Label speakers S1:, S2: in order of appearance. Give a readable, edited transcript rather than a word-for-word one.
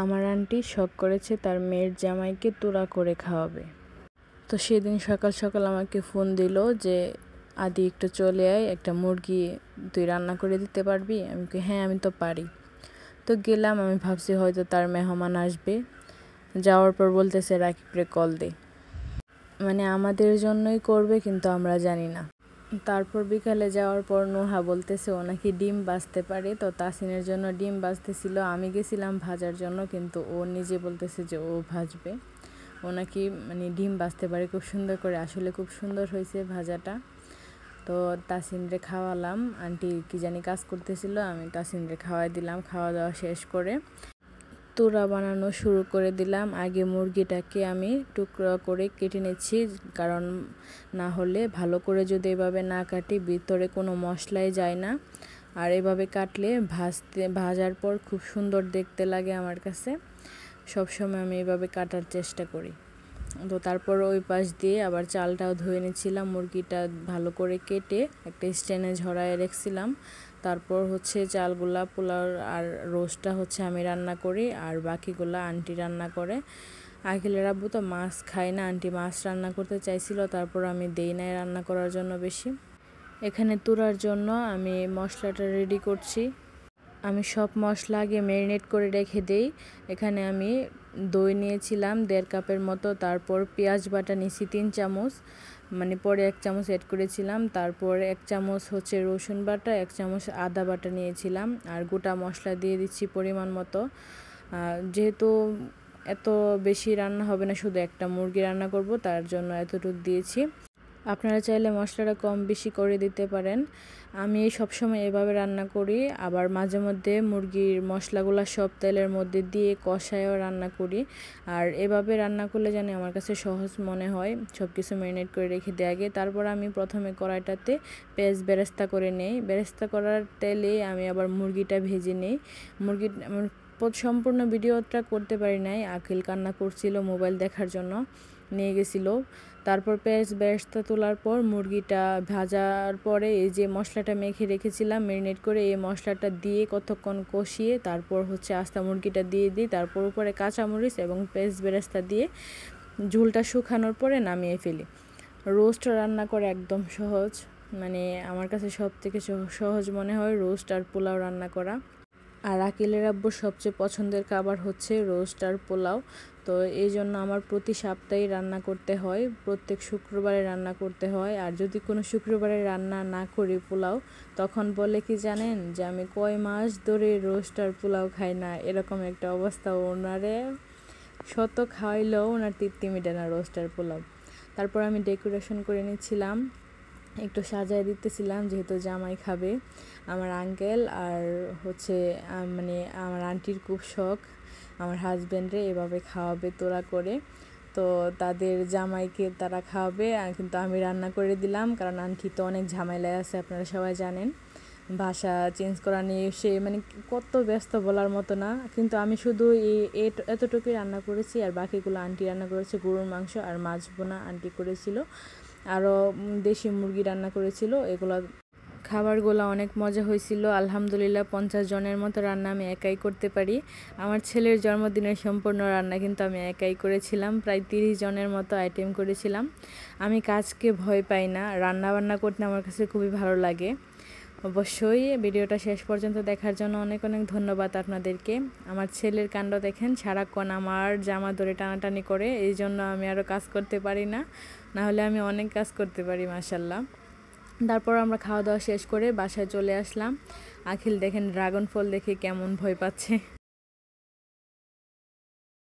S1: আমার আন্টি শখ করেছে তার মেয়ের জামাইকে তোড়া করে খাওয়াবে। তো সেদিন সকাল সকাল আমাকে ফোন দিল যে আদি একটু চলে আয়, একটা মুরগি তুই রান্না করে দিতে পারবি? আমি কি হ্যাঁ আমি তো পারি। তো গেলাম, আমি ভাবছি হয়তো তার মেহমান আসবে। যাওয়ার পর বলতেছে রাকিবরে কল দে, মানে আমাদের জন্যই করবে কিন্তু আমরা জানি না। তারপর বিকালে যাওয়ার পর নোহা বলতেছে ও নাকি ডিম ভাজতে পারে, তো তাসিনের জন্য ডিম ভাজতেছিল। আমি গেছিলাম ভাজার জন্য, কিন্তু ও নিজে বলতেছে যে ও ভাজবে। ও নাকি মানে ডিম ভাজতে পারে খুব সুন্দর করে, আসলে খুব সুন্দর হয়েছে ভাজাটা। তো তাসিনরে খাওয়ালাম, আন্টি কি জানি কাজ করতেছিল, আমি তাসিনরে খাওয়াই দিলাম। খাওয়া দাওয়া শেষ করে তোড়া বানানো শুরু করে দিলাম। আগে মুরগিটাকে আমি টুকরো করে কেটে নিচ্ছি, কারণ না হলে ভালো করে যদি এভাবে না কাটি ভিতরে কোনো মশলাই যায় না। আর এভাবে কাটলে ভাজার পর খুব সুন্দর দেখতে লাগে আমার কাছে। সবসময় আমি এভাবে কাটার চেষ্টা করি। তো তারপর ওই পাশ দিয়ে আবার চালটাও ধুয়ে নিচ্ছিলাম। মুরগিটা ভালো করে কেটে একটা স্ট্যান্ডে ঝরায় রেখেছিলাম। তারপর হচ্ছে চালগুলা পোলাও আর রোস্টটা হচ্ছে আমি রান্না করি, আর বাকিগুলা আন্টি রান্না করে। আখিলের আব্বু তো মাছ খায় না, আন্টি মাছ রান্না করতে চাইছিল, তারপর আমি দেই নাই রান্না করার জন্য বেশি। এখানে তুরার জন্য আমি মশলাটা রেডি করছি। আমি সব মশলা আগে ম্যারিনেট করে রেখে দেই। এখানে আমি দই নিয়েছিলাম 1.5 কাপের মতো, তারপর পেঁয়াজ বাটা নিয়েছি 3 চামচ, মানে পরে 1 চামচ অ্যাড করেছিলাম। তারপর 1 চামচ হচ্ছে রসুন বাটা, 1 চামচ আদা বাটা নিয়েছিলাম, আর গোটা মশলা দিয়ে দিচ্ছি পরিমাণ মতো। যেহেতু এত বেশি রান্না হবে না, শুধু একটা মুরগি রান্না করব, তার জন্য এতটুকু দিয়েছি। আপনারা চাইলে মশলাটা কম বেশি করে দিতে পারেন। আমি সবসময় এভাবে রান্না করি, আবার মাঝে মধ্যে মুরগির মশলাগুলো সব তেলের মধ্যে দিয়ে কষায়ও রান্না করি। আর এভাবে রান্না করলে জানি আমার কাছে সহজ মনে হয়, সব কিছু ম্যারিনেট করে রেখে দেওয়া আগে। তারপর আমি প্রথমে কড়াইটাতে পেঁয়াজ বেরেস্তা করে নেই, বেরেস্তা করার তেলে আমি আবার মুরগিটা ভেজে নেই। সম্পূর্ণ ভিডিওটা করতে পারি নাই, আকিল কান্না করছিল মোবাইল দেখার জন্য, নিয়ে গেছিলো। তারপর পেঁয়াজ বেরেস্তা তোলার পর মুরগিটা ভাজার পরে এই যে মশলাটা মেখে রেখেছিলাম ম্যারিনেট করে, এই মশলাটা দিয়ে কতক্ষণ কষিয়ে তারপর হচ্ছে আস্তা মুরগিটা দিয়ে দিই। তারপর উপরে কাঁচামরিচ এবং পেঁয়াজ বেরেস্তা দিয়ে ঝোলটা শুকানোর পরে নামিয়ে ফেলি। রোস্ট রান্না করে একদম সহজ, মানে আমার কাছে সব থেকে সহজ মনে হয় রোস্ট আর পোলাও রান্না করা। আর আকিলের আব্বুর সবচেয়ে পছন্দের খাবার হচ্ছে রোস্ট আর পোলাও। তো এই জন্য আমার প্রতি সপ্তাহে রান্না করতে হয়, প্রত্যেক শুক্রবারে রান্না করতে হয়। আর যদি কোনো শুক্রবারে রান্না না করি পোলাও, তখন বলে কি জানেন, যে আমি কয় মাস ধরে রোস্ট আর পোলাও খাই না, এরকম একটা অবস্থা। ওনারে শত খাওয়াইলেও ওনার তৃপ্তি মিটে না রোস্ট আর পোলাও। তারপর আমি ডেকোরেশন করে নিচ্ছিলাম, একটু সাজায় দিতেছিলাম, যেহেতু জামাই খাবে আমার আঙ্কেল, আর হচ্ছে মানে আমার আন্টির খুব শখ আমার হাজব্যান্ডে এভাবে খাওয়াবে তোড়া করে। তো তাদের জামাইকে তারা খাওয়াবে, আর কিন্তু আমি রান্না করে দিলাম, কারণ আন্টি তো অনেক ঝামেলায় আছে, আপনারা সবাই জানেন। ভাষা চেঞ্জ করা নিয়ে সে মানে কত ব্যস্ত বলার মতো না, কিন্তু আমি শুধু এতটুকুই রান্না করেছি, আর বাকিগুলো আন্টি রান্না করেছে। গরুর মাংস আর মাছ বোনা আন্টি করেছিল, আরও দেশি মুরগি রান্না করেছিল। এগুলো খাবারগুলো অনেক মজা হয়েছিল আলহামদুলিল্লাহ। 50 জনের মতো রান্না আমি একাই করতে পারি। আমার ছেলের জন্মদিনের সম্পূর্ণ রান্না কিন্তু আমি একাই করেছিলাম, প্রায় 30 জনের মতো আইটেম করেছিলাম। আমি কাজকে ভয় পাই না, রান্না বান্না করতে আমার কাছে খুবই ভালো লাগে। অবশ্যই ভিডিওটা শেষ পর্যন্ত দেখার জন্য অনেক অনেক ধন্যবাদ আপনাদেরকে। আমার ছেলের কাণ্ড দেখেন, সারাক্ষণ আমার জামা ধরে টানাটানি করে, এই জন্য আমি আরও কাজ করতে পারি না, নাহলে আমি অনেক কাজ করতে পারি মাশাল্লাহ। তারপর আমরা খাওয়া দাওয়া শেষ করে বাসায় চলে আসলাম। আখিল দেখেন ড্রাগন ফল দেখে কেমন ভয় পাচ্ছে।